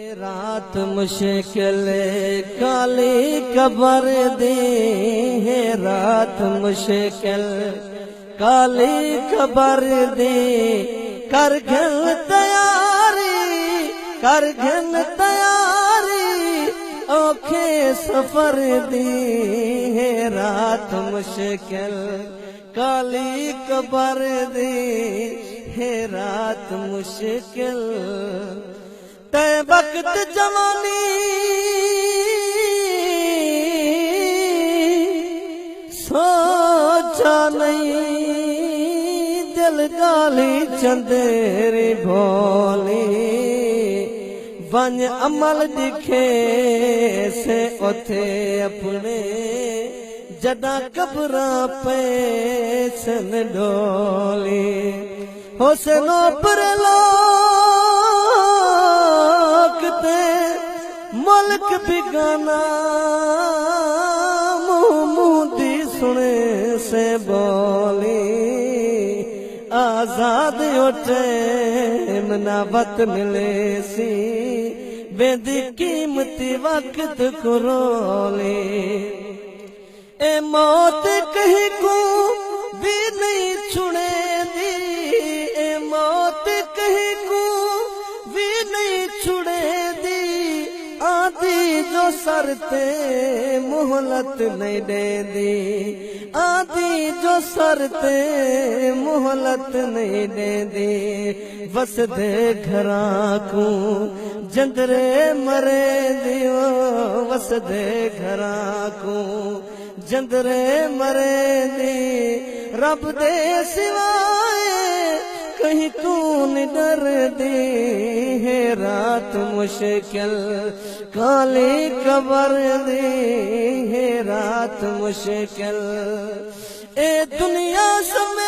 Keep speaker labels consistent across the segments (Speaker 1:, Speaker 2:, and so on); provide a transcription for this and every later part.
Speaker 1: रात मुश्किल काली कबर दी है, रात मुश्किल काली कबर दी। कर घिन तैयारी, कर घिन तैयारी औखे सफर दी है, रात मुश्किल काली कबर दी है, रात मुश्किल। तै वक्त जवानी सोचा नहीं, दिल गाली चंदेरी भोली। वन अमल दिखे से उथे अपने, जदा कबरा पे सन डोली। हुसनो पर लोकते मुल्क बिगाना, मुंह दी सुने से बोली। आजाद उठे मनावत मिले सी, बेदी कीमती वक्त कुरोली। ए मौत कहीं को भी नहीं छुड़े दी, ए मौत कहीं को भी नहीं छुड़े दी। आदि जो सरते मोहलत नहीं दे दी, आदि जो सरते मोहलत नहीं दे दी। बस दे घरा को जंदरे मरे दियो, बस दे घरा को जंदरे मरे दी। रब दे सिवाय कहीं तू न डर दी है, रात मुश्किल काली कबर दी है, रात मुश्किल। ए दुनिया समेत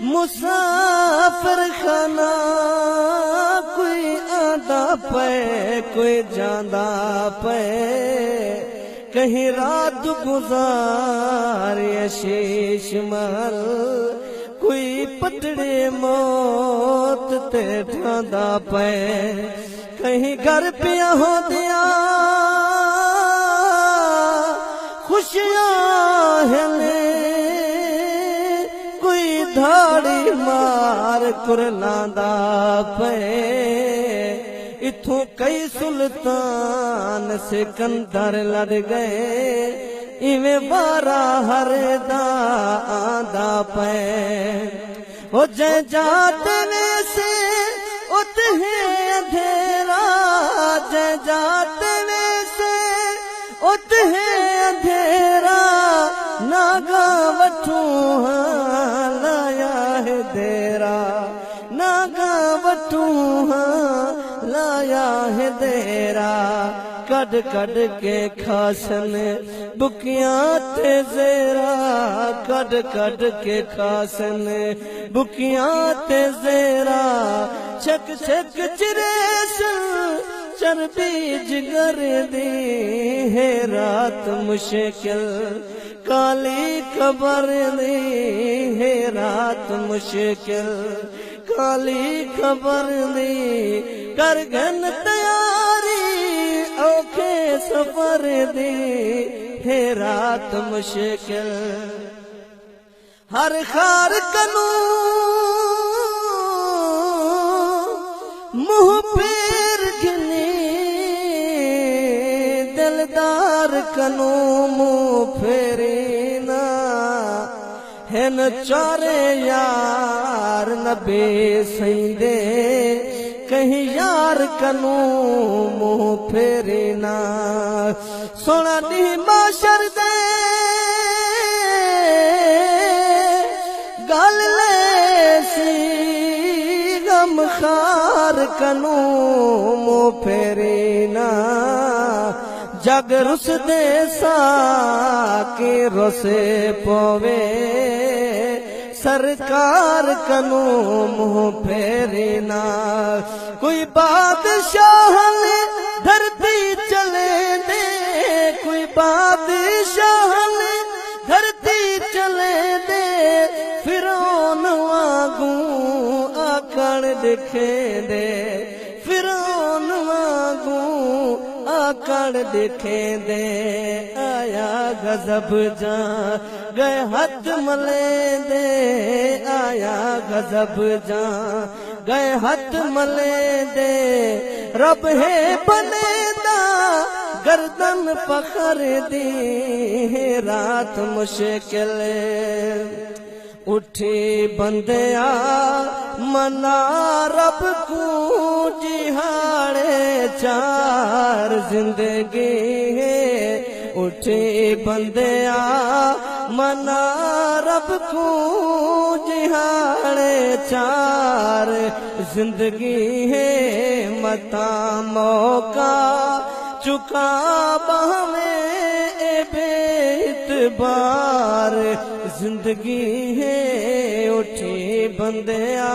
Speaker 1: मुसाफिर खाना, कोई आंदा पे कोई जांदा पे। कहीं रात गुजार शीश महल, कोई पतड़े मौत ते ठांदा पे। कहीं घर पिया हो दिया खुशियां हिले, कोई धाड़ी मार कुरलांदा पे। इथों कई सुल्तान सिकंदर लड़ गए, इवें बारा हर दा आंदा पे। हो जै जाते ने से उत है अंधेरा, जै जाते ने से उत है अंधेरा। नागा वठू हाँ लाया है देरा, नागा वठू हाँ लाया है देरा। कड कड के खासन बुकियां थे जेरा, कड कड के खासन बुकियां थे जेरा। छक छक चिरेस चरबी जिगर दी है, रात मुश्किल काली कबर दी है, रात मुश्किल काली खबर दी। कर घन तैयारी औखे सफर दी है, रात मुश्किल। हर खार कनू मुंह फेर घिनी, दिलदार कनू मुंह फेरी ना। है न चारे यार नबे सईदे, कहीं यार कनू मुंह फेरे ना। सोना दी माशर दे गल ले सी, गम खार कनू मुंह फेरे ना। जग रुस दे सा के रोसे पोवे, सरकार कनू मुंह फेरे ना। कोई बादशाह ने धरती चले दे, कोई बादशाह ने धरती चले दे। फिरौन वागू आका आकड़ दिखे दे फिरौन वांगू आकड़ दिखे दे आया गजब जा गए हथ मले दे आया गजब जा गए हथ मले दे रब है बने दा गर्दन पकड़ दी रात मुश्किल उठी बंदिया मना रब को जिहाड़े चार जिंदगी है उठी बंदिया मना रब को जिहाड़े चार जिंदगी है मता मौका चुका बहमे बेइतबार जिंदगी है उठी बंदिया